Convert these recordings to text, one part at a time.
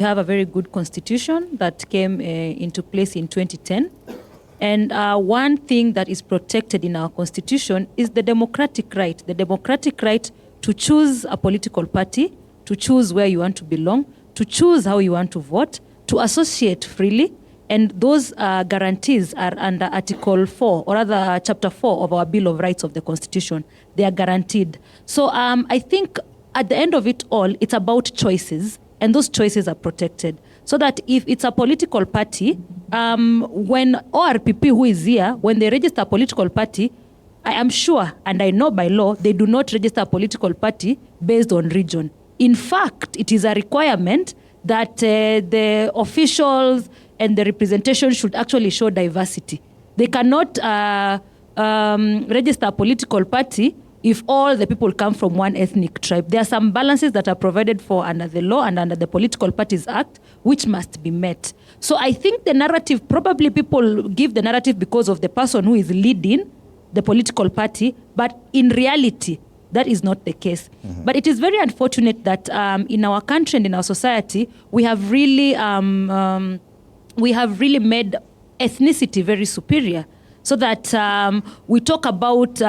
We have a very good constitution that came into place in 2010. And one thing that is protected in our constitution is the democratic right to choose a political party, to choose where you want to belong, to choose how you want to vote, to associate freely. And those guarantees are under Article 4, or rather Chapter 4 of our Bill of Rights of the Constitution. They are guaranteed. So I think at the end of it all, it's about choices, and those choices are protected. So that if it's a political party, when ORPP who is here, when they register a political party, I am sure, and I know by law, they do not register a political party based on region. In fact, it is a requirement that the officials and the representation should actually show diversity. They cannot register a political party if all the people come from one ethnic tribe. There are some balances that are provided for under the law and under the Political Parties Act, which must be met. So I think the narrative, probably people give the narrative because of the person who is leading the political party, but in reality, that is not the case. Mm-hmm. But it is very unfortunate that in our country and in our society, we have really made ethnicity very superior. So that we talk about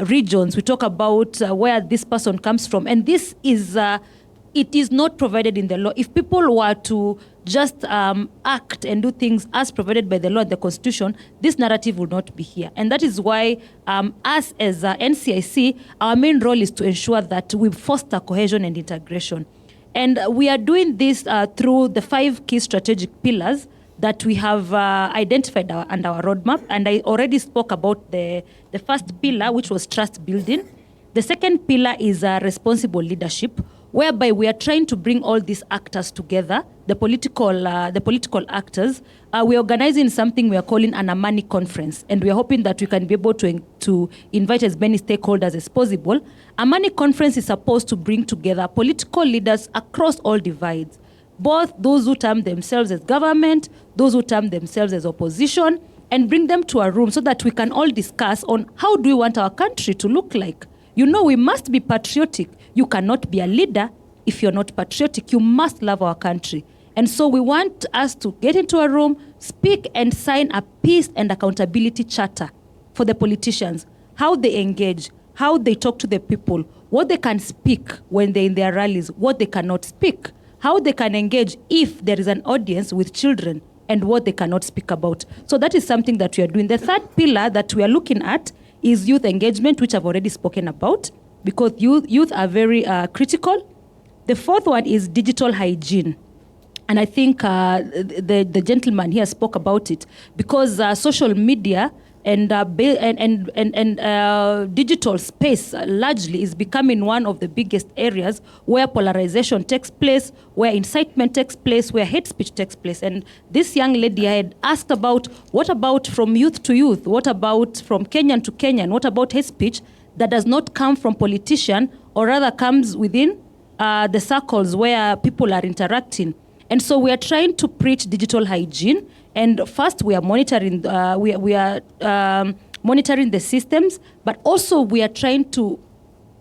regions, we talk about where this person comes from. And this is, it is not provided in the law. If people were to just act and do things as provided by the law and the Constitution, this narrative would not be here. And that is why us as NCIC, our main role is to ensure that we foster cohesion and integration. And we are doing this through the 5 key strategic pillars that we have identified under our roadmap. And I already spoke about the first pillar, which was trust building. The second pillar is responsible leadership, whereby we are trying to bring all these actors together, the political actors. We're organizing something we are calling an Amani conference, and we are hoping that we can be able to invite as many stakeholders as possible. Amani conference is supposed to bring together political leaders across all divides, both those who term themselves as government, those who term themselves as opposition, and bring them to a room so that we can all discuss on how do we want our country to look like. You know, we must be patriotic. You cannot be a leader if you're not patriotic. You must love our country. And so we want us to get into a room, speak and sign a peace and accountability charter for the politicians, how they engage, how they talk to the people, what they can speak when they're in their rallies, what they cannot speak, how they can engage if there is an audience with children, and what they cannot speak about. So that is something that we are doing. The third pillar that we are looking at is youth engagement, which I've already spoken about, because youth are very critical. The fourth one is digital hygiene. And I think the gentleman here spoke about it, because social media and digital space largely is becoming one of the biggest areas where polarization takes place, where incitement takes place, where hate speech takes place. And this young lady had asked about, what about from youth to youth? What about from Kenyan to Kenyan? What about hate speech that does not come from politician, or rather comes within the circles where people are interacting? And so we are trying to preach digital hygiene. And first, we are monitoring. We are monitoring the systems, but also we are trying to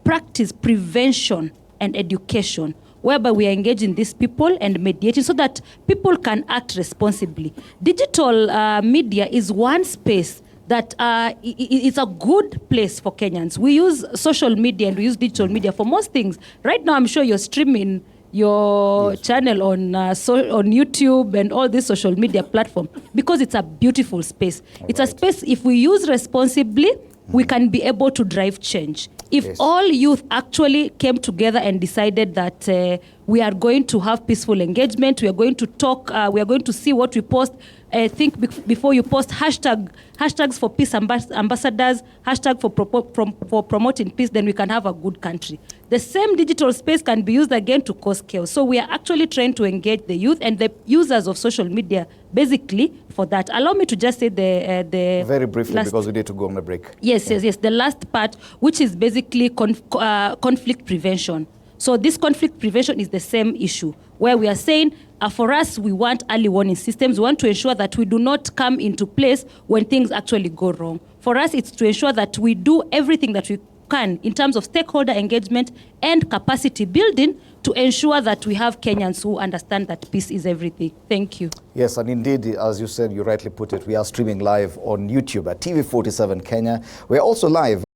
practice prevention and education, whereby we are engaging these people and mediating so that people can act responsibly. Digital media is one space that it's a good place for Kenyans. We use social media and we use digital media for most things. Right now, I'm sure you're streaming your channel on YouTube and all these social media platforms, because it's a beautiful space. It's a space, if we use responsibly, we can be able to drive change. If all youth actually came together and decided that we are going to have peaceful engagement, we are going to talk, we are going to see what we post. Think before you post hashtags for peace ambassadors, hashtag for promoting peace, then we can have a good country. The same digital space can be used again to cause chaos. So we are actually trying to engage the youth and the users of social media basically for that. Allow me to just say the very briefly, because we need to go on a break. Yes. The last part, which is basically conflict prevention. So this conflict prevention is the same issue, where we are saying, for us, we want early warning systems. We want to ensure that we do not come into place when things actually go wrong. For us, it's to ensure that we do everything that we can in terms of stakeholder engagement and capacity building to ensure that we have Kenyans who understand that peace is everything. Thank you. Yes, and indeed, as you said, you rightly put it, we are streaming live on YouTube at TV47 Kenya. We're also live